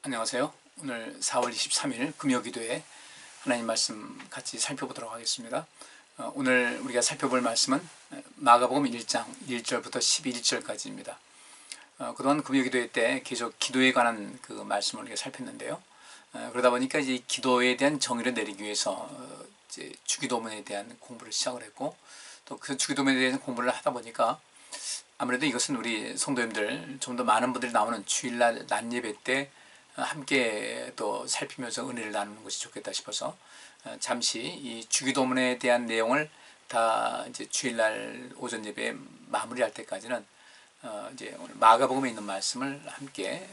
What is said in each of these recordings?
안녕하세요. 오늘 4월 23일 금요기도에 하나님 말씀 같이 살펴보도록 하겠습니다. 오늘 우리가 살펴볼 말씀은 마가복음 1장 1절부터 11절까지입니다. 그동안 금요기도회 때 계속 기도에 관한 그 말씀을 우리가 살폈는데요. 그러다 보니까 이제 기도에 대한 정의를 내리기 위해서 이제 주기도문에 대한 공부를 시작을 했고, 또 그 주기도문에 대한 공부를 하다 보니까 아무래도 이것은 우리 성도님들, 좀 더 많은 분들이 나오는 주일날 낮 예배 때 함께 또 살피면서 은혜를 나누는 것이 좋겠다 싶어서 잠시 이 주기도문에 대한 내용을 다 이제 주일날 오전 예배 마무리할 때까지는 이제 오늘 마가복음에 있는 말씀을 함께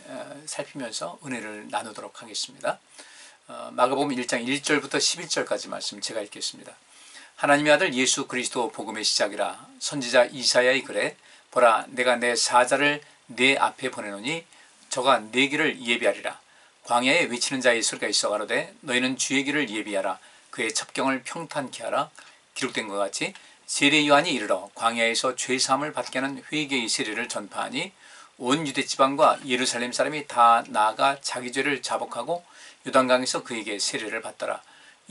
살피면서 은혜를 나누도록 하겠습니다. 마가복음 1장 1절부터 11절까지 말씀 제가 읽겠습니다. 하나님의 아들 예수 그리스도 복음의 시작이라. 선지자 이사야의 글에 보라, 내가 내 사자를 내 앞에 보내노니 저가 내 길을 예비하리라. 광야에 외치는 자의 소리가 있어 가로되 너희는 주의 길을 예비하라. 그의 첩경을 평탄케 하라. 기록된 것 같이 세례 요한이 이르러 광야에서 죄사함을 받게 하는 회개의 세례를 전파하니 온 유대 지방과 예루살렘 사람이 다 나아가 자기 죄를 자복하고 요단강에서 그에게 세례를 받더라.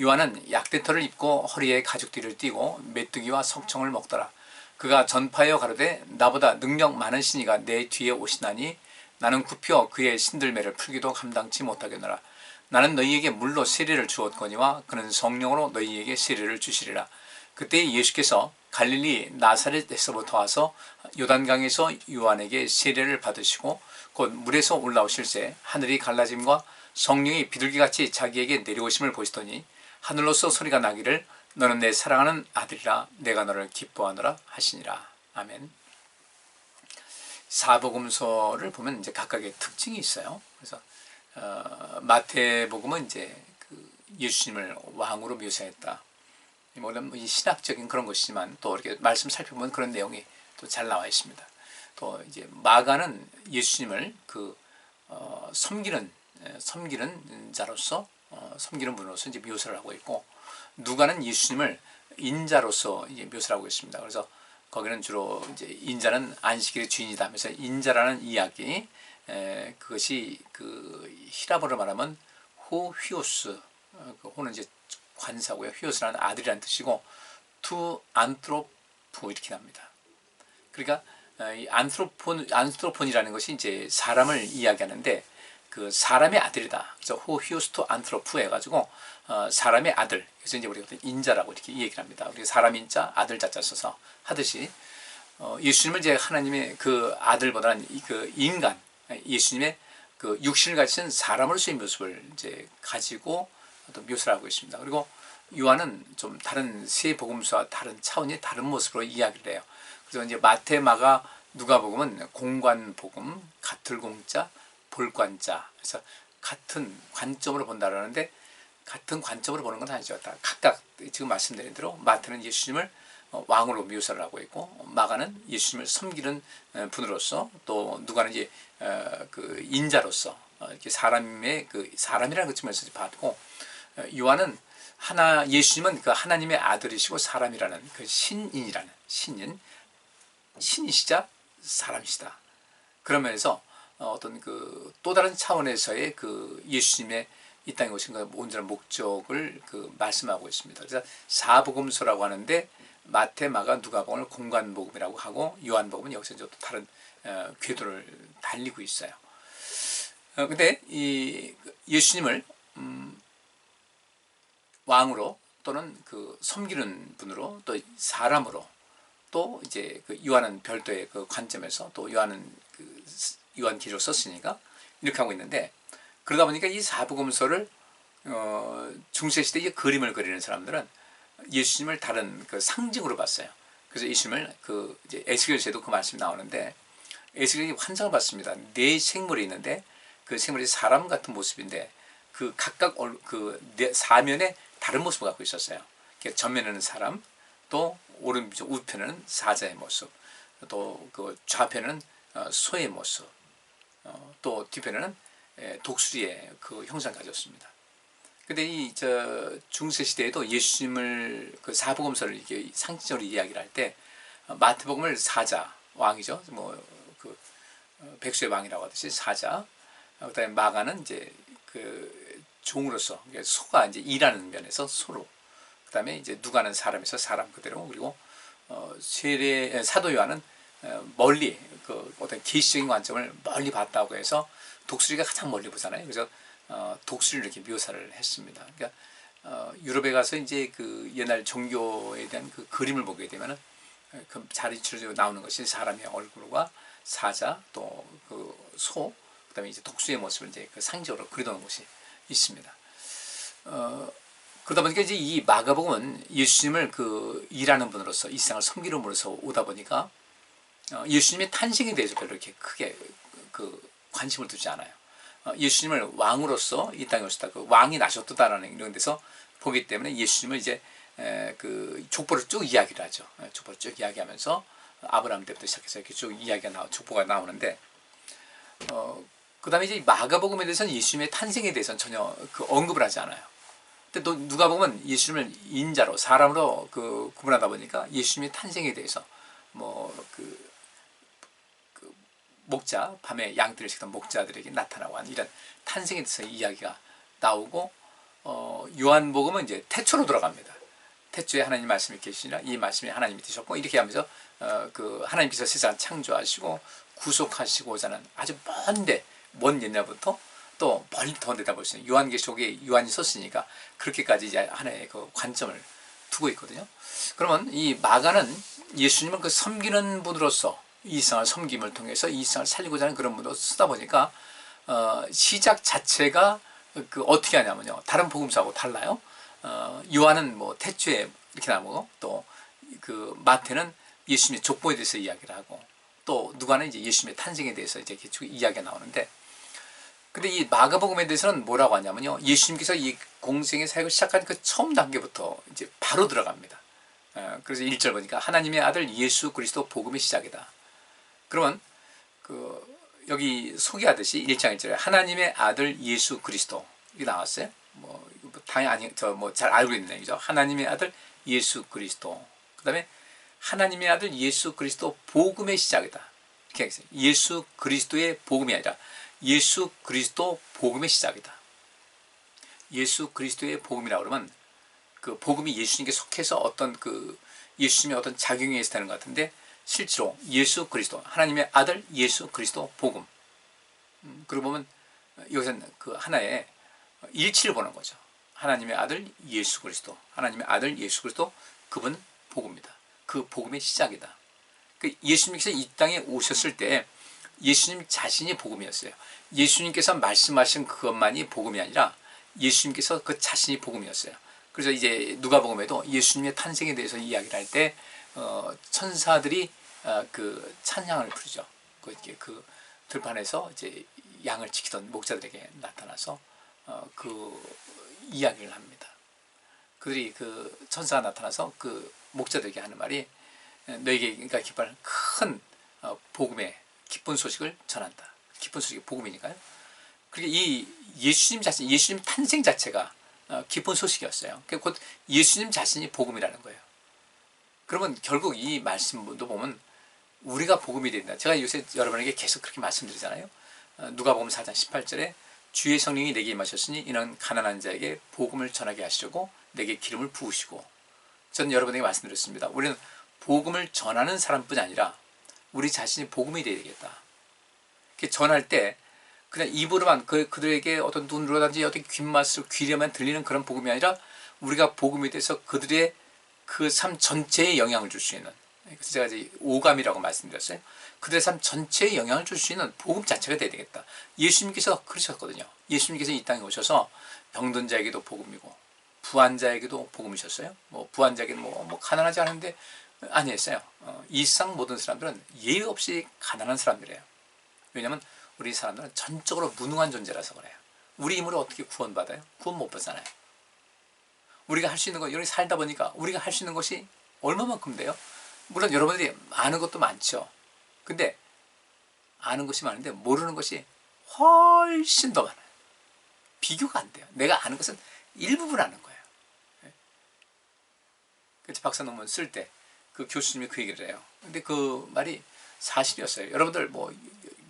요한은 약대털을 입고 허리에 가죽띠를 띠고 메뚜기와 석청을 먹더라. 그가 전파하여 가로되 나보다 능력 많은 신이가 내 뒤에 오시나니 나는 굽혀 그의 신들매를 풀기도 감당치 못하겠노라. 나는 너희에게 물로 세례를 주었거니와 그는 성령으로 너희에게 세례를 주시리라. 그때 예수께서 갈릴리 나사렛에서부터 와서 요단강에서 요한에게 세례를 받으시고 곧 물에서 올라오실새 하늘이 갈라짐과 성령이 비둘기같이 자기에게 내려오심을 보시더니 하늘로서 소리가 나기를 너는 내 사랑하는 아들이라 내가 너를 기뻐하노라 하시니라. 아멘. 사복음서를 보면 이제 각각의 특징이 있어요. 그래서 마태복음은 이제 그 예수님을 왕으로 묘사했다. 물론 이 신학적인 그런 것이지만 또 이렇게 말씀 살펴보면 그런 내용이 또 잘 나와 있습니다. 또 이제 마가는 예수님을 그 섬기는 자로서 섬기는 분으로서 이제 묘사를 하고 있고, 누가는 예수님을 인자로서 이제 묘사를 하고 있습니다. 그래서 거기는 주로 이제 인자는 안식일의 주인이다 하면서 인자라는 이야기, 그것이 그 히라보로 말하면 호휘오스, 그 호는 이제 관사고요. 휘오스라는 아들이라는 뜻이고, 투 안트로프 이렇게 납니다. 그러니까 이 안트로폰이라는 것이 이제 사람을 이야기하는데 그 사람의 아들이다. 그래서 호휘오스토 안트로프 해가지고 사람의 아들. 그래서 이제 우리가 인자라고 이렇게 얘기를 합니다. 우리가 사람 인자, 아들 자자 써서 하듯이 예수님을 이제 하나님의 그 아들보다는 그 인간, 예수님의 그 육신을 가진 사람으로서의 모습을 이제 가지고 또 묘사를 하고 있습니다. 그리고 요한은 좀 다른 세 복음서와 다른 차원의 다른 모습으로 이야기를 해요. 그래서 이제 마태, 마가, 누가복음은 공관복음, 같을 공자, 볼관자. 그래서 같은 관점으로 본다 그러는데 같은 관점으로 보는 건 아니죠. 다 각각 지금 말씀드린 대로 마태는 예수님을 왕으로 묘사를 하고 있고, 마가는 예수님을 섬기는 분으로서, 또 누가는 이제 그 인자로서 이렇게 사람의 그 사람이라는 것 측면에서 봐도, 요한은 예수님은 그 하나님의 아들이시고 사람이라는 그 신인이라는 신이시자 사람이시다. 그런 면에서 어떤 그 또 다른 차원에서의 그 예수님의 이 땅에 오신 그 온전한 목적을 그 말씀하고 있습니다. 그래서 사복음서라고 하는데 마태, 마가, 누가복음을 공관복음이라고 하고, 요한복음은 여기서 또 다른 궤도를 달리고 있어요. 근데 이 예수님을 왕으로 또는 그 섬기는 분으로 또 사람으로 또 이제 그 요한은 별도의 그 관점에서 또 요한은 그 요한기를 썼으니까 이렇게 하고 있는데, 그러다 보니까 이 사복음서를 중세시대에 그림을 그리는 사람들은 예수님을 다른 그 상징으로 봤어요. 그래서 예수님을 그 이제 에스겔서에도 그 말씀이 나오는데, 에스겔이 환상을 봤습니다. 네 생물이 있는데 그 생물이 사람 같은 모습인데 그 각각 그 사면에 다른 모습을 갖고 있었어요. 전면에는 사람, 또 오른쪽 우편에는 사자의 모습, 또 그 좌편에는 소의 모습, 또 뒤편에는 독수리의 그 형상을 가졌습니다. 근데 이 중세 시대에도 예수님을 그 사복음서를 이렇게 상징적으로 이야기를 할 때 마태복음을 사자 왕이죠. 뭐 그 백수의 왕이라고 하듯이 사자, 그다음에 마가는 이제 그 종으로서, 소가 이제 일하는 면에서 소로, 그다음에 이제 누가는 사람에서 사람 그대로, 그리고 사도 요한은 멀리 그 어떤 계시적인 관점을 멀리 봤다고 해서 독수리가 가장 멀리 보잖아요. 그래서 독수리를 이렇게 묘사를 했습니다. 그러니까 유럽에 가서 이제 그 옛날 종교에 대한 그 그림을 보게 되면은 그 자리치로 나오는 것이 사람의 얼굴과 사자, 또 그 소, 그다음에 이제 독수리의 모습을 이제 그 상징으로 그려놓은 곳이 있습니다. 그러다 보니까 이제 이 마가복음은 예수님을 그 일하는 분으로서 이 세상을 섬기는 분으로서 오다 보니까 예수님의 탄생에 대해서 별로 이렇게 크게 그 관심을 두지 않아요. 예수님을 왕으로서 이 땅에 오셨다, 그 왕이 나셨다라는 이런 데서 보기 때문에 예수님을 이제 그 족보를 쭉 이야기를 하죠. 족보를 쭉 이야기하면서 아브라함 때부터 시작해서 이렇게 쭉 이야기가 족보가 나오는데, 그 다음에 이제 마가복음에 대해서는 예수님의 탄생에 대해서는 전혀 그 언급을 하지 않아요. 근데 또 누가복음은 예수님을 인자로, 사람으로 그 구분하다 보니까 예수님의 탄생에 대해서 그 목자, 밤에 양들을 지키던 목자들에게 나타나고 하는 이런 탄생에 대해서 이야기가 나오고, 요한복음은 이제 태초로 돌아갑니다. 태초에 하나님 말씀이 계시니라, 이 말씀이 하나님이 되셨고, 이렇게 하면서 그 하나님께서 세상을 창조하시고 구속하시고자 하는 아주 먼 옛날부터 또 멀리 더 내다볼 수 있는 요한계시록에 요한이 썼으니까 그렇게까지 이제 하나의 그 관점을 두고 있거든요. 그러면 이 마가는 예수님을 그 섬기는 분으로서 이 세상을 섬김을 통해서 이 세상을 살리고자 하는 그런 분으로 쓰다 보니까 시작 자체가 그 어떻게 하냐면요, 다른 복음서하고 달라요. 요한은 뭐 태초에 이렇게 나오고, 또 그 마태는 예수님의 족보에 대해서 이야기를 하고, 또 누가는 이제 예수님의 탄생에 대해서 이제 이야기가 나오는데, 근데 이 마가복음에 대해서는 뭐라고 하냐면요, 예수님께서 이 공생의 사역을 시작한 그 처음 단계부터 이제 바로 들어갑니다. 그래서 1절 보니까 하나님의 아들 예수 그리스도 복음의 시작이다. 그러면 그 여기 소개하듯이 1장 1절에 하나님의 아들 예수 그리스도 이게 나왔어요. 당연히 잘 알고 있는 얘기죠. 하나님의 아들 예수 그리스도. 그다음에 하나님의 아들 예수 그리스도 복음의 시작이다. 이렇게 했어요. 예수 그리스도의 복음이 아니라 예수 그리스도 복음의 시작이다. 예수 그리스도의 복음이라고 그러면 그 복음이 예수님께 속해서 어떤 그 예수님의 어떤 작용에 의해서 되는 것 같은데, 실제로 예수 그리스도, 하나님의 아들 예수 그리스도 복음. 그러고 보면 여기서는 그 하나의 일치를 보는 거죠. 하나님의 아들 예수 그리스도, 하나님의 아들 예수 그리스도, 그분 복음이다. 그 복음의 시작이다. 그 예수님께서 이 땅에 오셨을 때 예수님 자신이 복음이었어요. 예수님께서 말씀하신 그것만이 복음이 아니라 예수님께서 그 자신이 복음이었어요. 그래서 이제 누가복음에도 예수님의 탄생에 대해서 이야기를 할 때 천사들이 그 찬양을 부르죠. 그 들판에서 이제 양을 지키던 목자들에게 나타나서 그 이야기를 합니다. 그들이 그 천사가 나타나서 그 목자들에게 하는 말이 너에게 그러니까 기뻐할 큰 복음의 기쁜 소식을 전한다. 기쁜 소식이 복음이니까요. 그러니까 이 예수님 자신, 예수님 탄생 자체가 기쁜 소식이었어요. 곧 예수님 자신이 복음이라는 거예요. 그러면 결국 이 말씀도 보면 우리가 복음이 된다. 제가 요새 여러분에게 계속 그렇게 말씀드리잖아요. 누가복음 4장 18절에 주의 성령이 내게 임하셨으니 이는 가난한 자에게 복음을 전하게 하시려고 내게 기름을 부으시고, 저는 여러분에게 말씀드렸습니다. 우리는 복음을 전하는 사람뿐이 아니라 우리 자신이 복음이 되어야 되겠다. 전할 때 그냥 입으로만 그들에게 어떤 눈으로든지 어떤 귓맛으로 귀로만 들리는 그런 복음이 아니라 우리가 복음에 대해서 그들의 그 삶 전체에 영향을 줄 수 있는, 그래서 제가 이제 오감이라고 말씀드렸어요. 그들의 삶 전체에 영향을 줄 수 있는 복음 자체가 돼야 되겠다. 예수님께서 그러셨거든요. 예수님께서 이 땅에 오셔서 병든 자에게도 복음이고 부한 자에게도 복음이셨어요. 부한 자에게는 가난하지 않은데 아니었어요. 이 세상 모든 사람들은 예의 없이 가난한 사람들이에요. 왜냐하면 우리 사람들은 전적으로 무능한 존재라서 그래요. 우리 힘으로 어떻게 구원받아요? 구원 못 받잖아요. 우리가 할 수 있는 거, 여기 살다 보니까 우리가 할 수 있는 것이 얼마만큼 돼요? 물론 여러분들이 아는 것도 많죠. 근데 아는 것이 많은데 모르는 것이 훨씬 더 많아요. 비교가 안 돼요. 내가 아는 것은 일부분 아는 거예요. 그래서 박사 논문 쓸 때 그 교수님이 그 얘기를 해요. 근데 그 말이 사실이었어요. 여러분들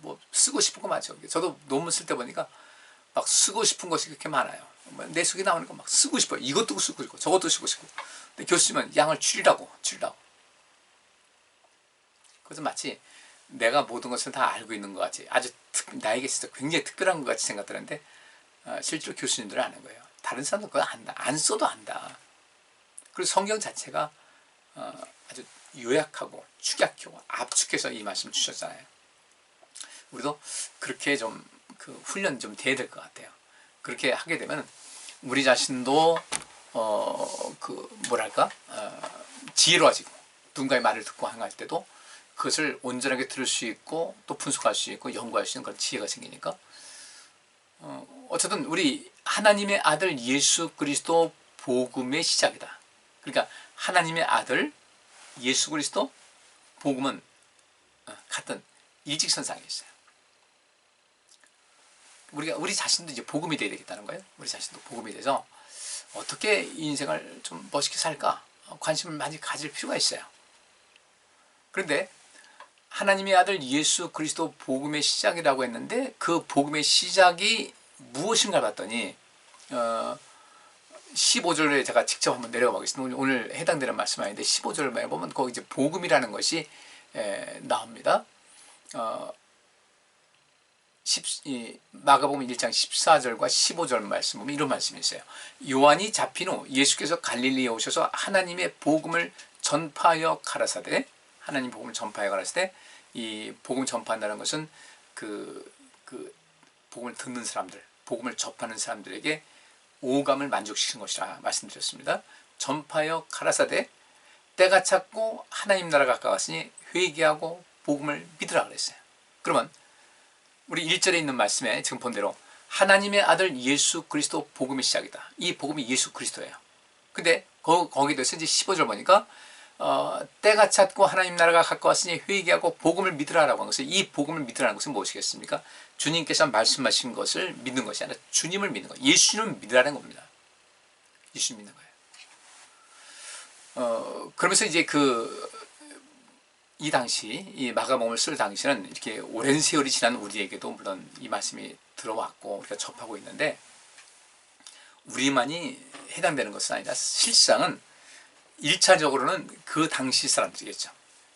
뭐 쓰고 싶은 거 많죠. 저도 논문 쓸 때 보니까 막 쓰고 싶은 것이 그렇게 많아요. 내 속에 나오는 거 막 쓰고 싶어요. 이것도 쓰고 싶고 저것도 쓰고 싶고. 근데 교수님은 양을 줄이라고. 그래서 마치 내가 모든 것을 다 알고 있는 것 같이 아주 나에게 진짜 굉장히 특별한 것 같이 생각되는데 실제로 교수님들은 아는 거예요. 다른 사람도 그거 안다. 안 써도 안다. 그리고 성경 자체가 아주 요약하고 축약하고 압축해서 이 말씀 주셨잖아요. 우리도 그렇게 좀 그 훈련 좀 돼야 될 것 같아요. 그렇게 하게 되면 우리 자신도 그 뭐랄까 지혜로워지고 누군가의 말을 듣고 행할 때도 그것을 온전하게 들을 수 있고 또 분석할 수 있고 연구할 수 있는 그런 지혜가 생기니까 어쨌든 우리 하나님의 아들 예수 그리스도 복음의 시작이다. 그러니까 하나님의 아들 예수 그리스도 복음은 같은 일직선상에 있어요. 우리 자신도 이제 복음이 되어야 되겠다는 거예요. 우리 자신도 복음이 돼서 어떻게 이 인생을 좀 멋있게 살까 관심을 많이 가질 필요가 있어요. 그런데 하나님의 아들 예수 그리스도 복음의 시작이라고 했는데 그 복음의 시작이 무엇인가 봤더니 15절에 제가 직접 한번 내려가 보겠습니다. 오늘 해당되는 말씀 아닌데 15절에 보면 거기 이제 복음이라는 것이 나옵니다. 마가복음 1장 14절과 15절 말씀 보면 이런 말씀이 있어요. 요한이 잡힌 후 예수께서 갈릴리에 오셔서 하나님의 복음을 전파하여 가라사대 하나님 복음을 전파하여 가라사대 이 복음 전파한다는 것은 그 복음을 듣는 사람들 복음을 접하는 사람들에게 오감을 만족시키는 것이라 말씀드렸습니다. 전파하여 가라사대 때가 찼고 하나님 나라가 가까웠으니 회개하고 복음을 믿으라 그랬어요. 그러면 우리 1절에 있는 말씀에 지금 본 대로 하나님의 아들 예수 그리스도 복음의 시작이다. 이 복음이 예수 그리스도예요. 근데 거기에 대해서 이제 15절 보니까 때가 찼고 하나님 나라가 가까웠으니 회개하고 복음을 믿으라라고 한 것은 이 복음을 믿으라는 것은 무엇이겠습니까? 주님께서 말씀하신 것을 믿는 것이 아니라 주님을 믿는 것, 예수님을 믿으라는 겁니다. 예수님 믿는 거예요. 그러면서 이제 이 당시 이 마가복음을 쓸 당시는 이렇게 오랜 세월이 지난 우리에게도 물론 이 말씀이 들어왔고 우리가 접하고 있는데 우리만이 해당되는 것은 아니라 실상은 1차적으로는 그 당시 사람들이겠죠.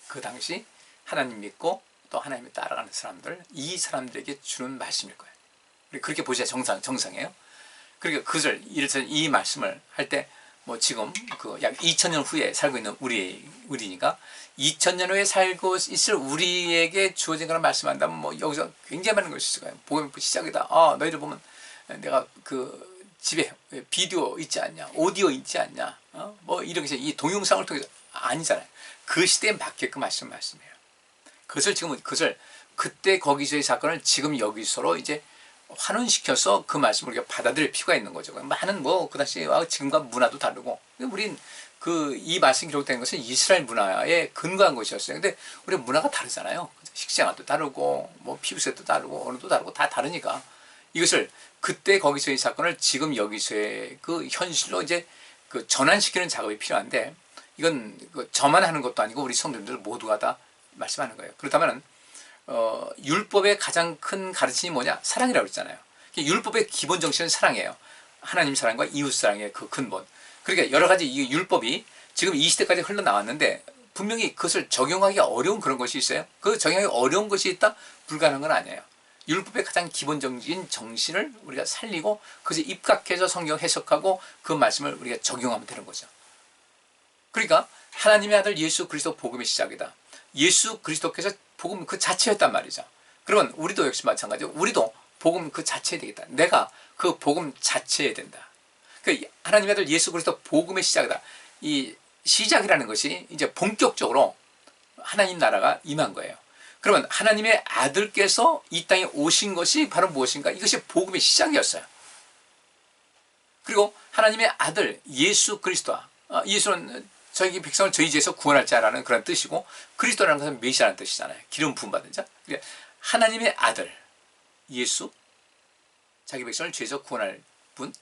그 당시 하나님 믿고 또 하나님을 따라가는 사람들 이 사람들에게 주는 말씀일 거예요. 그렇게 보셔야 정상이에요. 그러니까 그들 이 말씀을 할 때 뭐 지금 약 2000년 후에 살고 있는 우리니까 2000년 후에 살고 있을 우리에게 주어진 거를 말씀한다면 뭐 여기서 굉장히 많은 것이 있을 거예요. 복음의 시작이다. 너희들 보면 내가 집에 비디오 있지 않냐, 오디오 있지 않냐, 뭐 이렇게 이 동영상을 통해서 아니잖아요. 그 시대에 맞게끔 하시는 말씀이에요. 그것을 그때 거기서의 사건을 지금 여기서로 이제 환원시켜서 그 말씀을 우리가 받아들일 필요가 있는 거죠. 많은 그 당시와 지금과 문화도 다르고, 우린 이 말씀이 기록된 것은 이스라엘 문화에 근거한 것이었어요. 근데 우리 문화가 다르잖아요. 식생활도 다르고, 뭐 피부색도 다르고, 언어도 다르고 다 다르니까 이것을 그때 거기서의 사건을 지금 여기서의 그 현실로 이제 전환시키는 작업이 필요한데 이건 저만 하는 것도 아니고 우리 성도님들 모두가 다 말씀하는 거예요. 그렇다면 율법의 가장 큰 가르침이 뭐냐? 사랑이라고 했잖아요. 율법의 기본 정신은 사랑이에요. 하나님 사랑과 이웃 사랑의 그 근본. 그러니까 여러 가지 이 율법이 지금 이 시대까지 흘러나왔는데 분명히 그것을 적용하기 어려운 그런 것이 있어요. 그 적용하기 어려운 것이 있다? 불가능한 건 아니에요. 율법의 가장 기본적인 정신을 우리가 살리고 그것을 입각해서 성경 해석하고 그 말씀을 우리가 적용하면 되는 거죠. 그러니까 하나님의 아들 예수 그리스도 복음의 시작이다. 예수 그리스도께서 복음 그 자체였단 말이죠. 그러면 우리도 역시 마찬가지로 우리도 복음 그 자체에 되겠다. 내가 그 복음 자체에 된다. 하나님의 아들 예수 그리스도 복음의 시작이다. 이 시작이라는 것이 이제 본격적으로 하나님 나라가 임한 거예요. 그러면 하나님의 아들께서 이 땅에 오신 것이 바로 무엇인가? 이것이 복음의 시작이었어요. 그리고 하나님의 아들 예수 그리스도와 예수는 저희 백성을 저희 죄에서 구원할 자라는 그런 뜻이고 그리스도라는 것은 메시아라는 뜻이잖아요. 기름 부음 받은 자. 그러니까 하나님의 아들 예수 자기 백성을 죄에서 구원할 분,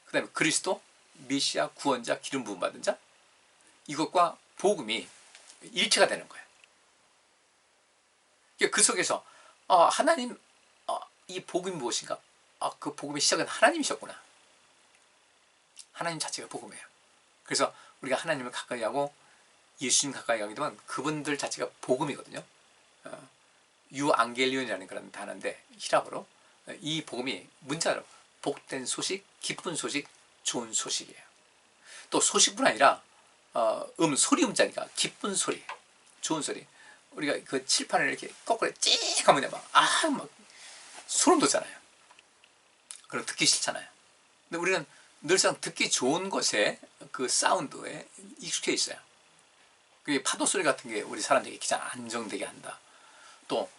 그 다음에 그리스도 메시아 구원자 기름 부음 받은 자, 이것과 복음이 일체가 되는 거예요. 그 속에서 하나님, 이 복음이 무엇인가? 그 복음의 시작은 하나님이셨구나. 하나님 자체가 복음이에요. 그래서 우리가 하나님을 가까이 하고 예수님 가까이 하게 되면 그분들 자체가 복음이거든요. 유앙겔리온이라는 그런 단어인데 히랍어로 이 복음이 문자로 복된 소식, 기쁜 소식, 좋은 소식이에요. 또 소식뿐 아니라 소리 음자니까 기쁜 소리, 좋은 소리. 우리가 그 칠판을 이렇게 거꾸로 찍 하면 막 소름 돋잖아요. 그럼 듣기 싫잖아요. 근데 우리는 늘상 듣기 좋은 것에 그 사운드에 익숙해 있어요. 그게 파도 소리 같은 게 우리 사람들에게 가장 안정되게 한다. 또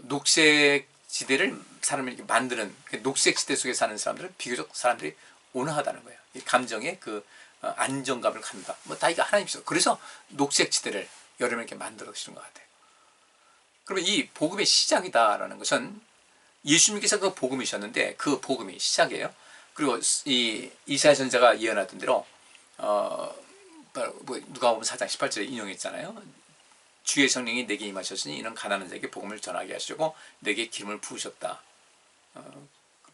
녹색 지대를 사람을 이렇게 만드는 녹색 지대 속에 사는 사람들은 비교적 사람들이 온화하다는 거예요. 이 감정의 그 안정감을 갖는다. 다 이거 하나님이죠. 그래서 녹색 지대를 여름에 이렇게 만들어 주시는 것 같아요. 그러면 이 복음의 시작이다라는 것은 예수님께서 그 복음이셨는데 그 복음이 시작이에요. 그리고 이 이사야 선지자가 예언하던 대로 누가복음 4장 18절에 인용했잖아요. 주의 성령이 내게 임하셨으니 이는 가난한 자에게 복음을 전하게 하시고 내게 기름을 부으셨다.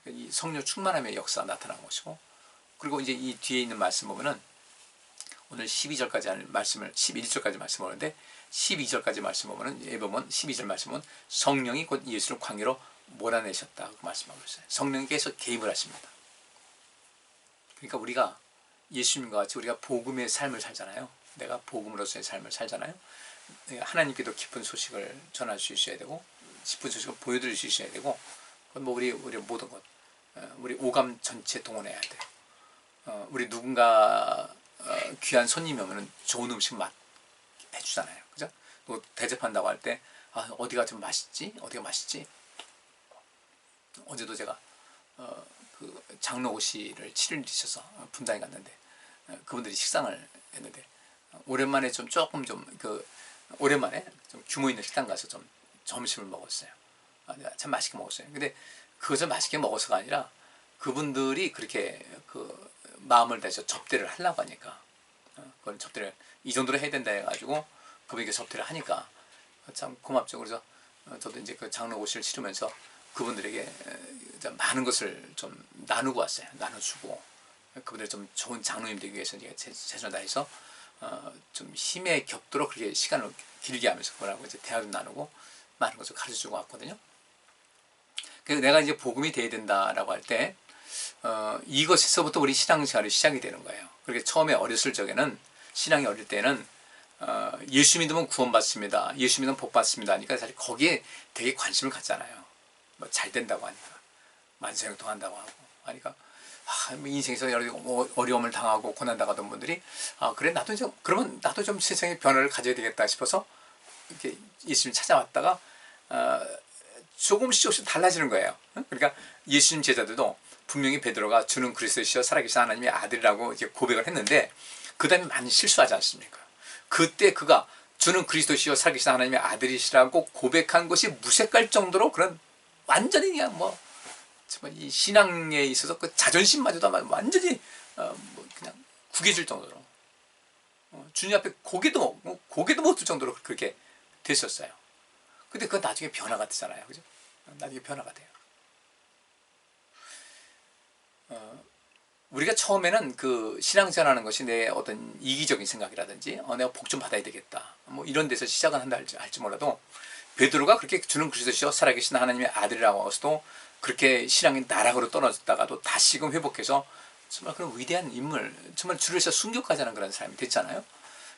이 성령 충만함의 역사가 나타난 것이고, 그리고 이제 이 뒤에 있는 말씀 보면은 오늘 12절까지 하는 말씀을 11절까지 말씀 보는데 12절까지 말씀 보면은 12절 말씀은 성령이 곧 예수를 광야로 몰아내셨다고 말씀하고 있어요. 성령께서 개입을 하십니다. 그러니까 우리가 예수님과 같이 우리가 복음의 삶을 살잖아요. 내가 복음으로서의 삶을 살잖아요. 하나님께도 기쁜 소식을 전할 수 있어야 되고, 기쁜 소식을 보여드릴 수 있어야 되고, 우리 모든 것, 우리 오감 전체 동원해야 돼요. 우리 누군가 귀한 손님이 오면 좋은 음식 해주잖아요. 그죠? 또 대접한다고 할 때 어디가 좀 맛있지? 어디가 맛있지? 어제도 제가 그 장로고시를 7일 뒤쳐서 분당에 갔는데 그분들이 식상을 했는데 오랜만에 오랜만에 좀 규모 있는 식당 가서 좀 점심을 먹었어요. 참 맛있게 먹었어요. 근데 그것을 맛있게 먹어서가 아니라 그분들이 그렇게 그 마음을 다해서 접대를 하려고 하니까 그건 접대를 이 정도로 해야 된다 해가지고 그분에게 접대를 하니까 참 고맙죠. 그래서 저도 이제 그 장로고시를 치르면서 그분들에게 많은 것을 좀 나누고 왔어요. 나눠주고 그분들 좀 좋은 장로님 되기 위해서 최선을 다해서 좀 힘에 겹도록 그렇게 시간을 길게 하면서 그거라고 이제 대화도 나누고 많은 것을 가르쳐주고 왔거든요. 그래서 내가 이제 복음이 돼야 된다라고 할 때 이것에서부터 우리 신앙생활이 시작이 되는 거예요. 그렇게 처음에 어렸을 적에는 신앙이 어릴 때는 예수 믿으면 구원받습니다. 예수 믿으면 복받습니다. 하니까 사실 거기에 되게 관심을 갖잖아요. 뭐 잘 된다고 하니까 만세형 통한다고 하고 하니까 인생에서 여러 어려움을 당하고 고난당하던 분들이 그래 그러면 나도 좀 세상의 변화를 가져야 되겠다 싶어서 이렇게 예수님 찾아왔다가 조금씩 달라지는 거예요. 그러니까 예수님 제자들도 분명히 베드로가 주는 그리스도시여 살아계신 하나님의 아들이라고 이제 고백을 했는데 그 다음에 많이 실수하지 않습니까? 그때 그가 주는 그리스도시여 살아계신 하나님의 아들이시라고 고백한 것이 무색할 정도로 그런 완전히 그냥 정말 이 신앙에 있어서 그 자존심마저도 완전히 그냥 구겨질 정도로 주님 앞에 고개도 못 들 정도로 그렇게 됐었어요. 근데 그건 나중에 변화가 되잖아요. 그죠? 나중에 변화가 돼요. 우리가 처음에는 그 신앙생활하는 것이 내 어떤 이기적인 생각이라든지 내가 복 좀 받아야 되겠다 이런 데서 시작은 한다 할지 몰라도 베드로가 그렇게 주는 그리스도시여 살아계신 하나님의 아들이라고 해서도 그렇게 신앙이 나락으로 떨어졌다가도 다시금 회복해서 정말 그런 위대한 인물, 정말 주를 위해서 순교까지 하는 그런 사람이 됐잖아요.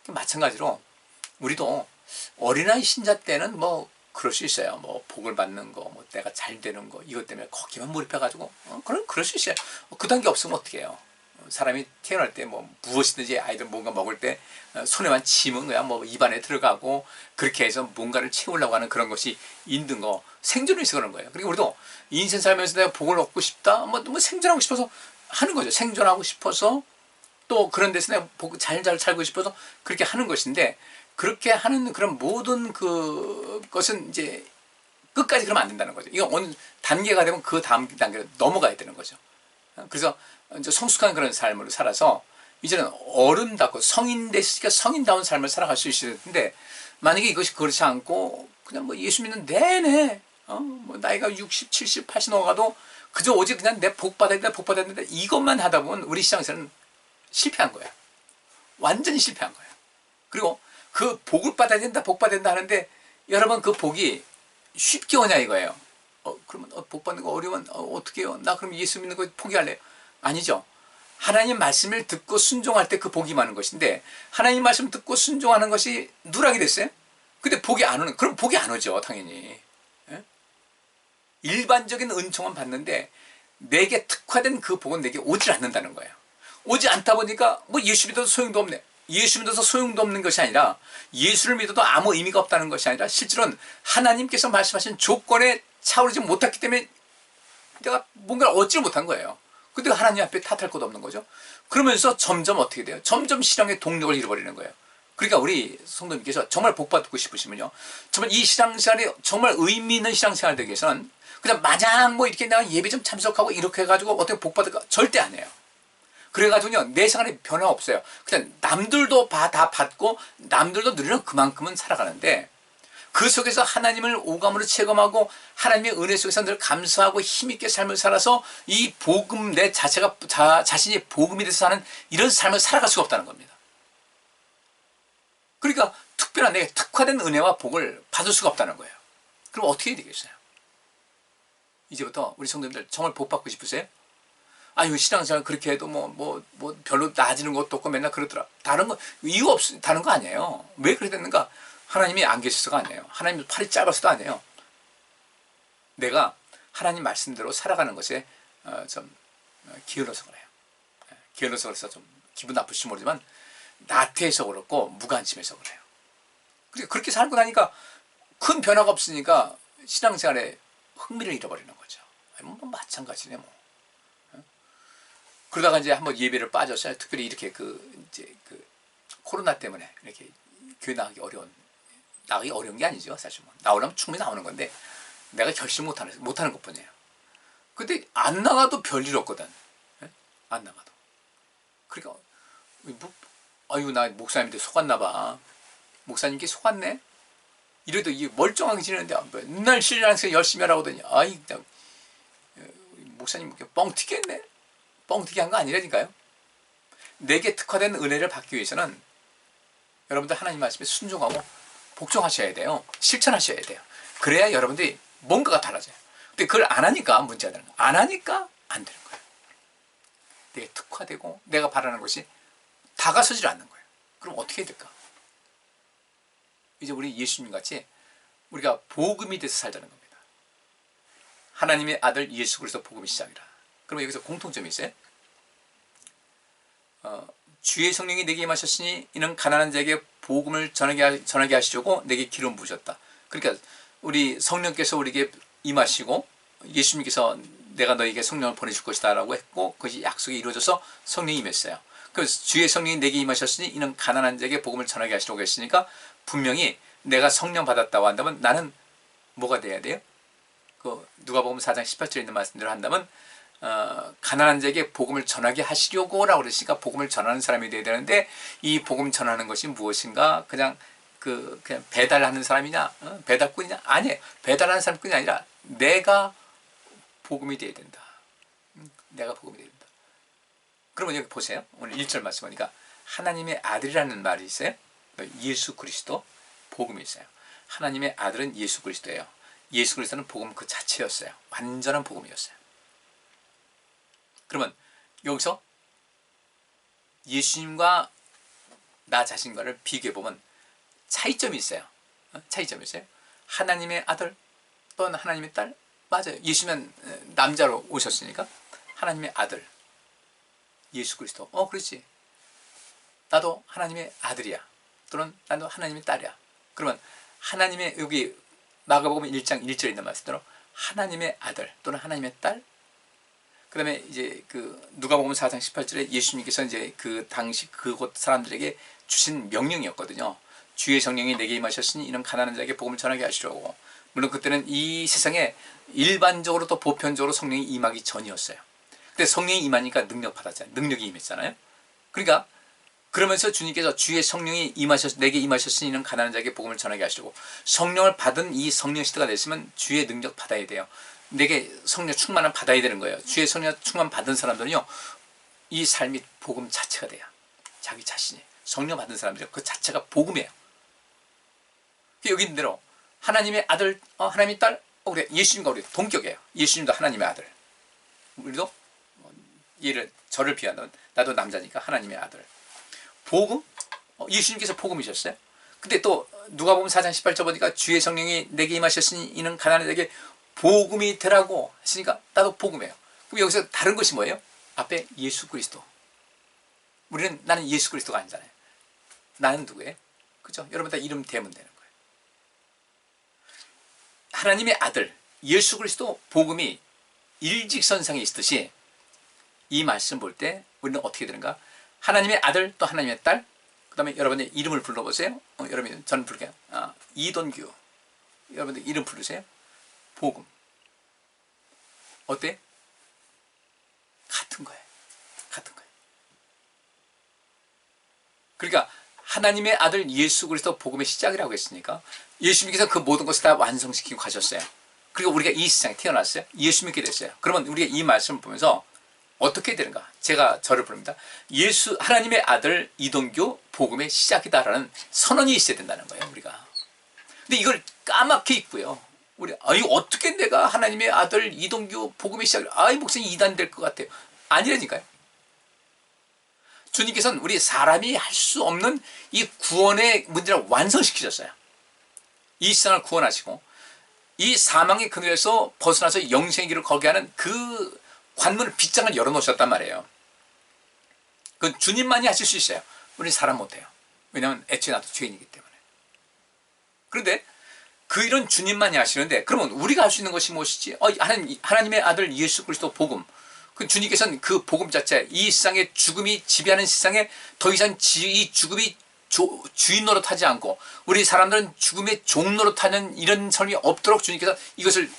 마찬가지로 우리도 어린아이 신자 때는 그럴 수 있어요. 복을 받는 거, 내가 잘 되는 거, 이것 때문에 거기만 몰입해가지고, 그럴 수 있어요. 그 단계 없으면 어떻게 해요? 사람이 태어날 때 무엇이든지 아이들 뭔가 먹을 때 손에만 치면 그냥 입안에 들어가고 그렇게 해서 뭔가를 채우려고 하는 그런 것이 있는 거, 생존을 위해서 그런 거예요. 그리고 우리도 인생 살면서 내가 복을 얻고 싶다, 생존하고 싶어서 하는 거죠. 생존하고 싶어서 또 그런 데서 내가 잘 살고 싶어서 그렇게 하는 것인데 그렇게 하는 그런 모든 그것은 이제 끝까지 그러면 안 된다는 거죠. 이거 어느 단계가 되면 그 다음 단계로 넘어가야 되는 거죠. 그래서 이제 성숙한 그런 삶을 살아서 이제는 어른답고 성인 됐으니까 성인다운 삶을 살아갈 수 있을 텐데 만약에 이것이 그렇지 않고 그냥 예수 믿는 내내 뭐 나이가 60, 70, 80 넘어가도 그저 오직 그냥 내 복 받아야 된다, 복 받아야 된다 이것만 하다 보면 우리 시장에서는 실패한 거예요. 완전히 실패한 거예요. 그리고 그 복을 받아야 된다, 복 받아야 된다 하는데 여러분 그 복이 쉽게 오냐 이거예요. 그러면 복 받는 거 어려우면 어떻게 해요? 나 그럼 예수 믿는 거 포기할래요? 아니죠. 하나님 말씀을 듣고 순종할 때 그 복이 많은 것인데 하나님 말씀 듣고 순종하는 것이 누락이 됐어요? 근데 복이 안 오는, 그럼 복이 안 오죠 당연히. 예? 일반적인 은총은 받는데 내게 특화된 그 복은 내게 오질 않는다는 거예요. 오지 않다 보니까 뭐 예수 믿어도 소용도 없네. 예수 믿어서 소용도 없는 것이 아니라 근데를 믿어도 아무 의미가 없다는 것이 아니라 실제로는 하나님께서 말씀하신 조건에 차오르지 못했기 때문에 내가 뭔가를 얻지 못한 거예요. 근데 하나님 앞에 탓할 것도 없는 거죠. 그러면서 점점 어떻게 돼요? 점점 신앙의 동력을 잃어버리는 거예요. 그러니까 우리 성도님께서 정말 복받고 싶으시면요, 정말 이 신앙생활이 정말 의미 있는 신앙생활 되기 위해서는 그냥 마냥 뭐 이렇게 내가 예배 좀 참석하고 이렇게 해가지고 어떻게 복받을까? 절대 안 해요. 그래가지고요 내 생활에 변화 없어요. 그냥 남들도 다 받고 남들도 누리는 그만큼은 살아가는데 그 속에서 하나님을 오감으로 체험하고 하나님의 은혜 속에서 늘 감사하고 힘있게 삶을 살아서 이 복음 내 자체가 자신이 복음이 돼서 사는 이런 삶을 살아갈 수가 없다는 겁니다. 그러니까 특별한 내게 특화된 은혜와 복을 받을 수가 없다는 거예요. 그럼 어떻게 해야 되겠어요? 이제부터 우리 성도님들 정말 복 받고 싶으세요? 아유 신앙생활 그렇게 해도 뭐 별로 나아지는 것도 없고 맨날 그러더라. 다른 거 이유 없 다른 거 아니에요. 왜 그래 됐는가? 하나님이 안 계셔서가 아니에요. 하나님 팔이 짧아서도 아니에요. 내가 하나님 말씀대로 살아가는 것에 좀 게을러서 그래요. 게을러서 그래서 좀 기분 나쁠지 모르지만 나태해서 그렇고 무관심해서 그래요. 그렇게 살고 나니까 큰 변화가 없으니까 신앙생활에 흥미를 잃어버리는 거죠. 뭐 마찬가지네 뭐. 그러다가 이제 한번 예배를 빠졌어요. 특별히 이렇게 이제 코로나 때문에 이렇게 교회 나가기 어려운 게 아니죠. 사실 뭐 나오려면 충분히 나오는 건데 내가 결심 못하는 것뿐이에요. 근데 안 나가도 별일 없거든. 네? 안 나가도. 그러니까 아유 나 목사님한테 속았나 봐. 목사님께 속았네. 이래도 이 멀쩡하게 지내는데 맨날 신앙생활 열심히 하라고 하더니 아이 목사님 뻥 튀겠네. 뻥튀기 한 거 아니라니까요. 내게 특화된 은혜를 받기 위해서는 여러분들 하나님 말씀에 순종하고 복종하셔야 돼요. 실천하셔야 돼요. 그래야 여러분들이 뭔가가 달라져요. 근데 그걸 안 하니까 문제가 되는 거예요. 안 하니까 안 되는 거예요. 내게 특화되고 내가 바라는 것이 다가서질 않는 거예요. 그럼 어떻게 해야 될까? 이제 우리 예수님 같이 우리가 복음이 돼서 살자는 겁니다. 하나님의 아들 예수 그리스도 복음이 시작이라. 그럼 여기서 공통점이 있어요. 주의 성령이 내게 임하셨으니 이는 가난한 자에게 복음을 전하게 하시려고 내게 기름 부으셨다. 그러니까 우리 성령께서 우리에게 임하시고 예수님께서 내가 너에게 성령을 보내줄 것이다 라고 했고 그것이 약속이 이루어져서 성령이 임했어요. 그래서 주의 성령이 내게 임하셨으니 이는 가난한 자에게 복음을 전하게 하시려고 했으니까 분명히 내가 성령 받았다고 한다면 나는 뭐가 돼야 돼요? 누가복음 4장 18절에 있는 말씀대로 한다면 가난한 자에게 복음을 전하게 하시려고 라고 그랬으니까 복음을 전하는 사람이 돼야 되는데 이 복음 전하는 것이 무엇인가? 그냥 배달하는 사람이냐? 배달꾼이냐? 아니에요. 배달하는 사람뿐이 아니라 내가 복음이 돼야 된다. 내가 복음이 돼야 된다. 그러면 여기 보세요. 오늘 1절 말씀 보니까 하나님의 아들이라는 말이 있어요. 예수 그리스도 복음이 있어요. 하나님의 아들은 예수 그리스도예요. 예수 그리스도는 복음 그 자체였어요. 완전한 복음이었어요. 그러면 여기서 예수님과 나 자신과를 비교해보면 차이점이 있어요. 차이점이 있어요. 하나님의 아들 또는 하나님의 딸 맞아요. 예수는 남자로 오셨으니까 하나님의 아들 예수 그리스도 그렇지. 나도 하나님의 아들이야. 또는 나도 하나님의 딸이야. 그러면 하나님의 여기 마가복음 1장 1절에 있는 말씀대로 하나님의 아들 또는 하나님의 딸 그 다음에 이제 누가복음 4장 18절에 예수님께서 이제 그 당시 그곳 사람들에게 주신 명령이었거든요. 주의 성령이 내게 임하셨으니 이는 가난한 자에게 복음을 전하게 하시려고. 물론 그때는 이 세상에 일반적으로 또 보편적으로 성령이 임하기 전이었어요. 근데 성령이 임하니까 능력 받았잖아요. 능력이 임했잖아요. 그러니까 그러면서 주님께서 주의 성령이 내게 임하셨으니 이는 가난한 자에게 복음을 전하게 하시고, 성령을 받은 이 성령 시대가 됐으면 주의 능력 받아야 돼요. 내게 성령 충만을 받아야 되는 거예요. 주의 성령 충만 받은 사람들은요, 이 삶이 복음 자체가 돼요. 자기 자신이 성령 받은 사람들이 그 자체가 복음이에요. 여기 있는 대로 하나님의 아들, 하나님의 딸, 우리 예수님과 우리 동격이에요. 예수님도 하나님의 아들, 우리도 저를 비하는 나도 남자니까 하나님의 아들. 복음? 예수님께서 복음이셨어요. 근데 또 누가복음 4장 18절 보니까 주의 성령이 내게 임하셨으니 이는 가난한 자에게 복음이 되라고 했으니까 나도 복음이에요. 그럼 여기서 다른 것이 뭐예요? 앞에 예수 그리스도. 나는 예수 그리스도가 아니잖아요. 나는 누구예요? 그죠? 여러분 다 이름 대면 되는 거예요. 하나님의 아들 예수 그리스도 복음이 일직선상에 있듯이 이 말씀 볼 때 우리는 어떻게 되는가? 하나님의 아들 또 하나님의 딸, 그 다음에 여러분의 이름을 불러보세요. 여러분 저는 부를게요. 이돈규. 여러분들 이름 부르세요. 복음. 어때? 같은 거예요. 같은 거예요. 그러니까 하나님의 아들 예수 그리스도 복음의 시작이라고 했으니까 예수님께서 그 모든 것을 다 완성시키고 가셨어요. 그리고 우리가 이 세상에 태어났어요. 예수 믿게 됐어요. 그러면 우리가 이 말씀을 보면서 어떻게 되는가? 제가 저를 부릅니다. 하나님의 아들 이동규 복음의 시작이다라는 선언이 있어야 된다는 거예요. 우리가. 근데 이걸 까맣게 잊고요. 이거 어떻게 내가 하나님의 아들 이동규 복음의 시작을, 목사님 이단 될 것 같아요. 아니라니까요. 주님께서는 우리 사람이 할 수 없는 이 구원의 문제를 완성시키셨어요. 이 세상을 구원하시고 이 사망의 그늘에서 벗어나서 영생의 길을 걸게 하는 그 관문을 빗장을 열어놓으셨단 말이에요. 그건 주님만이 하실 수 있어요. 우리 사람 못해요. 왜냐하면 애초에 나도 죄인이기 때문에. 그런데 이런 주님만이 하시는데 그러면 우리가 할 수 있는 것이 무엇이지? 하나님의 아들 예수 그리스도 복음. 그 주님께서는 그 복음 자체, 이 세상의 죽음이 지배하는 세상에 더 이상 이 죽음이 주인 노릇하지 않고 우리 사람들은 죽음의 종 노릇하는 이런 삶이 없도록 주님께서 이것을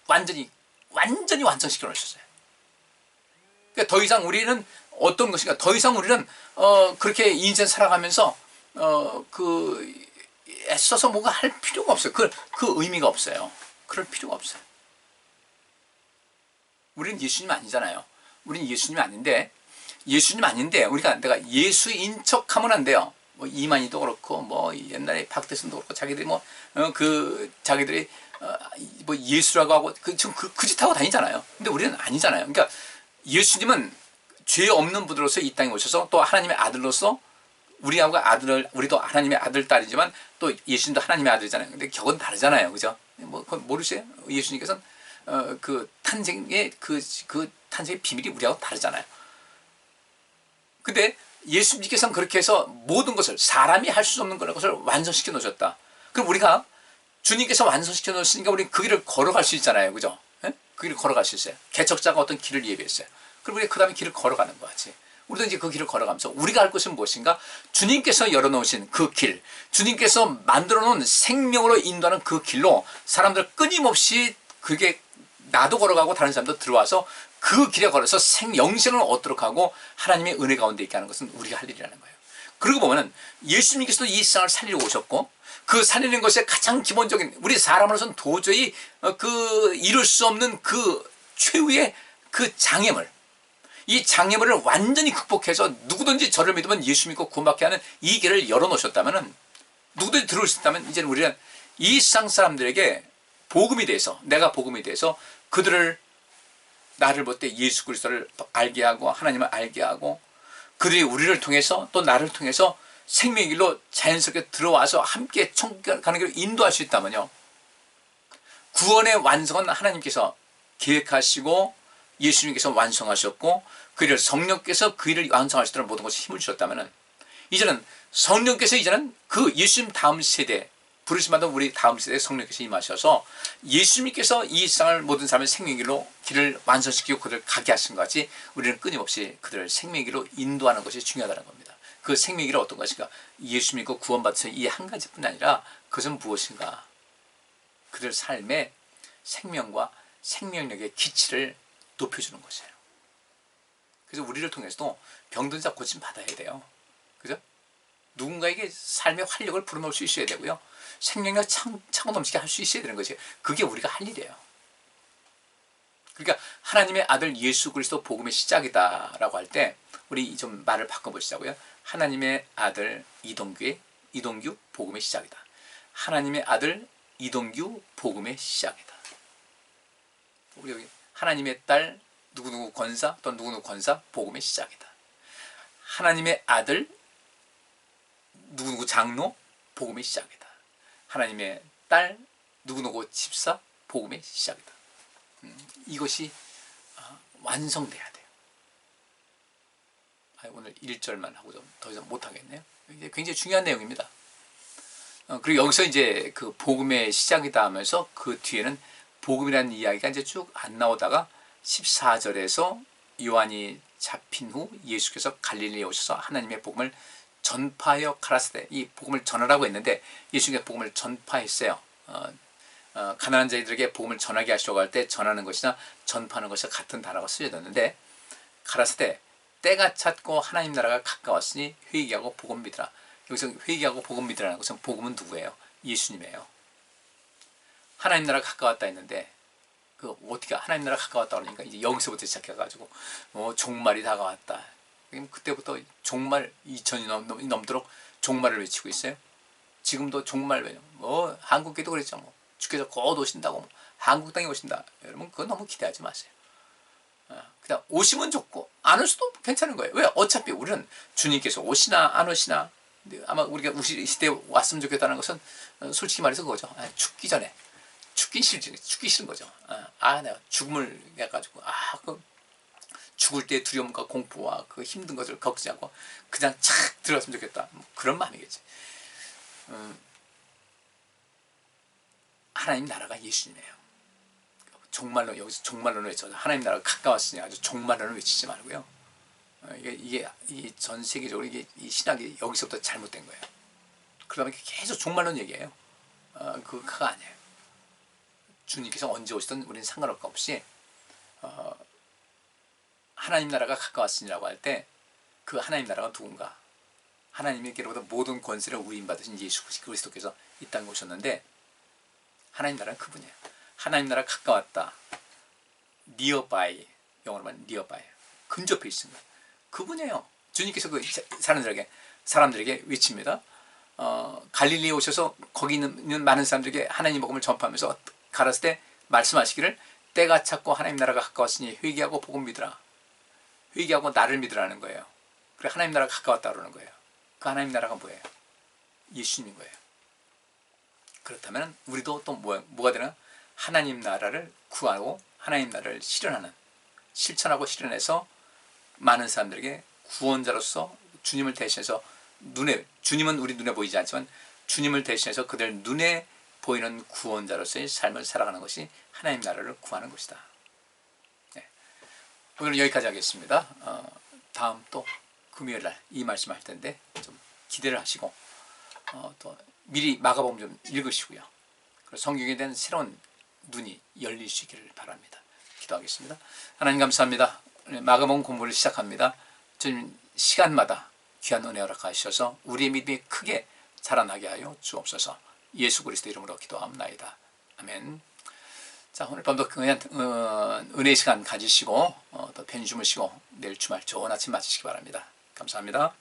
완전히 완성시켜 놓으셨어요. 그러니까 더 이상 우리는 어떤 것인가? 더 이상 우리는 그렇게 인생 살아가면서 애써서 뭔가 할 필요가 없어요. 그 의미가 없어요. 그럴 필요가 없어요. 우리는 예수님 아니잖아요. 우리는 예수님 아닌데 내가 예수인 척하면 안 돼요. 뭐 이만희도 그렇고 뭐 옛날에 박대순도 그렇고 자기들이 자기들이 뭐 예수라고 하고 그 짓 하고 다니잖아요. 근데 우리는 아니잖아요. 그러니까 예수님은 죄 없는 분으로서 이 땅에 오셔서 또 하나님의 아들로서 우리도 하나님의 아들 딸이지만 또 예수님도 하나님의 아들이잖아요. 근데 격은 다르잖아요. 그죠? 뭐 모르세요? 예수님께서는 그 탄생의 그 탄생의 비밀이 우리하고 다르잖아요. 근데 예수님께서는 그렇게 해서 모든 것을 사람이 할 수 없는 것을 완성시켜 놓으셨다. 그럼 우리가 주님께서 완성시켜 놓으시니까 우리는 그 길을 걸어갈 수 있잖아요. 그죠? 그 길을 걸어갈 수 있어요. 개척자가 어떤 길을 예비했어요. 그럼 우리가 그 다음에 길을 걸어가는 거지. 우리도 이제 그 길을 걸어가면서 우리가 할 것은 무엇인가? 주님께서 열어놓으신 그 길, 주님께서 만들어놓은 생명으로 인도하는 그 길로 사람들 끊임없이 그게 나도 걸어가고 다른 사람도 들어와서 그 길에 걸어서 영생을 얻도록 하고 하나님의 은혜 가운데 있게 하는 것은 우리가 할 일이라는 거예요. 그러고 보면은 예수님께서도 이 세상을 살리러 오셨고 그 살리는 것의 가장 기본적인 우리 사람으로서는 도저히 이룰 수 없는 그 최후의 그 장애물, 이 장애물을 완전히 극복해서 누구든지 저를 믿으면 예수 믿고 구원받게 하는 이 길을 열어놓으셨다면 누구든지 들어올 수 있다면 이제는 우리는 이 세상 사람들에게 복음이 돼서 내가 복음이 돼서 그들을 나를 볼 때 예수 그리스도를 알게 하고 하나님을 알게 하고 그들이 우리를 통해서 또 나를 통해서 생명의 길로 자연스럽게 들어와서 함께 천국 가는 길을 인도할 수 있다면요. 구원의 완성은 하나님께서 계획하시고 예수님께서 완성하셨고 그 일을 성령께서 그 일을 완성하시도록 모든 것에 힘을 주셨다면 이제는 성령께서 그 예수님 다음 세대 부르심받은 우리 다음 세대에 성령께서 임하셔서 예수님께서 이 세상을 모든 사람의 생명의 길로 길을 완성시키고 그들을 가게 하신 것 같이 우리는 끊임없이 그들을 생명의 길로 인도하는 것이 중요하다는 겁니다. 그 생명의 길은 어떤 것인가? 예수 믿고 구원받은 이 한 가지뿐 아니라 그것은 무엇인가? 그들 삶의 생명과 생명력의 기치를 높여주는 것이에요. 그래서 우리를 통해서도 병든 자 고침 받아야 돼요. 그죠? 누군가에게 삶의 활력을 불어넣을 수 있어야 되고요. 생명력 차고 넘치게 할 수 있어야 되는 거지. 그게 우리가 할 일이에요. 그러니까 하나님의 아들 예수 그리스도 복음의 시작이다라고 할 때 우리 좀 말을 바꿔보시자고요. 하나님의 아들 이동규 복음의 시작이다. 하나님의 아들 이동규 복음의 시작이다. 우리 여기 하나님의 딸 누구누구 권사 또는 누구누구 권사 복음의 시작이다. 하나님의 아들 누구누구 장로 복음의 시작이다. 하나님의 딸 누구누구 집사 복음의 시작이다. 이것이 완성돼야 돼요. 오늘 1절만 하고 좀 더 이상 못하겠네요. 이게 굉장히 중요한 내용입니다. 그리고 여기서 이제 그 복음의 시작이다 하면서 그 뒤에는 복음이라는 이야기가 이제 쭉 안 나오다가 14절에서 요한이 잡힌 후 예수께서 갈릴리에 오셔서 하나님의 복음을 전파하여 가라사대, 이 복음을 전하라고 했는데 예수님께서 복음을 전파했어요. 가난한 자들에게 복음을 전하게 하시려고 할 때 전하는 것이나 전파하는 것이 같은 단어가 쓰여졌는데 가라사대 때가 찼고 하나님 나라가 가까웠으니 회개하고 복음 믿으라. 여기서 회개하고 복음 믿으라는 것은 복음은 누구예요? 예수님이에요. 하나님 나라가 가까웠다 했는데 그 어떻게 하나님 나라가 가까웠다 그러니까 이제 여기서부터 시작해가지고 종말이 다가왔다. 그때부터 종말 2000이 넘도록 종말을 외치고 있어요. 지금도 종말 외쳐. 한국교도 그랬죠. 주께서 곧 오신다고. 한국 땅에 오신다. 여러분 그거 너무 기대하지 마세요. 그냥 오시면 좋고 안 올 수도 괜찮은 거예요. 왜? 어차피 우리는 주님께서 오시나 안 오시나 아마 우리가 우리 시대에 왔으면 좋겠다는 것은 솔직히 말해서 그거죠. 죽기 전에 죽기 싫은 거죠. 내가 죽음을 해가지고 그 죽을 때 두려움과 공포와 그 힘든 것을 겪지 않고 그냥 착 들어갔으면 좋겠다. 그런 마음이겠지. 하나님 나라가 예수님이에요. 종말론 여기서 종말론을 외쳐서 하나님 나라가 가까웠으니 아주 종말론을 외치지 말고요. 이게 전 세계적으로 이 신학이 여기서부터 잘못된 거예요. 그러다 보니까 계속 종말론 얘기해요. 그거 아니에요. 주님께서 언제 오시든 우리는 상관할 것 없이 하나님 나라가 가까웠으니라고 할 때 그 하나님 나라가 누군가? 하나님께로부터 모든 권세를 위임받으신 예수 그리스도께서 이 땅에 오셨는데 하나님 나라는 그분이에요. 하나님 나라가 가까웠다. nearby, 영어로 말하면 nearby. 근접해 있는 거예요. 그분이에요. 주님께서 그 사람들에게 외칩니다. 갈릴리에 오셔서 거기 있는 많은 사람들에게 하나님 복음을 전파하면서 가라사 때 말씀하시기를 때가 찼고 하나님 나라가 가까웠으니 회개하고 복음 믿으라. 회개하고 나를 믿으라는 거예요. 그래 하나님 나라가 가까웠다 그러는 거예요. 그 하나님 나라가 뭐예요? 예수님인 거예요. 그렇다면 우리도 또 뭐가 되나? 하나님 나라를 구하고 하나님 나라를 실천하고 실현해서 많은 사람들에게 구원자로서 주님을 대신해서 주님은 우리 눈에 보이지 않지만 주님을 대신해서 그들 눈에 보이는 구원자로서의 삶을 살아가는 것이 하나님 나라를 구하는 것이다. 네. 오늘 여기까지 하겠습니다. 다음 또 금요일날 이 말씀할 텐데 좀 기대를 하시고 또 미리 마가복음 좀 읽으시고요. 성경에 대한 새로운 눈이 열릴 수 있기를 바랍니다. 기도하겠습니다. 하나님 감사합니다. 마가복음 공부를 시작합니다. 주님 시간마다 귀한 은혜 허락하셔서 우리의 믿음이 크게 자라나게 하여 주옵소서. 예수 그리스도 이름으로 기도합나이다. 아멘. 자, 오늘 밤도 은혜의 시간 가지시고 또 편히 주무시고 내일 주말 좋은 아침 맞으시기 바랍니다. 감사합니다.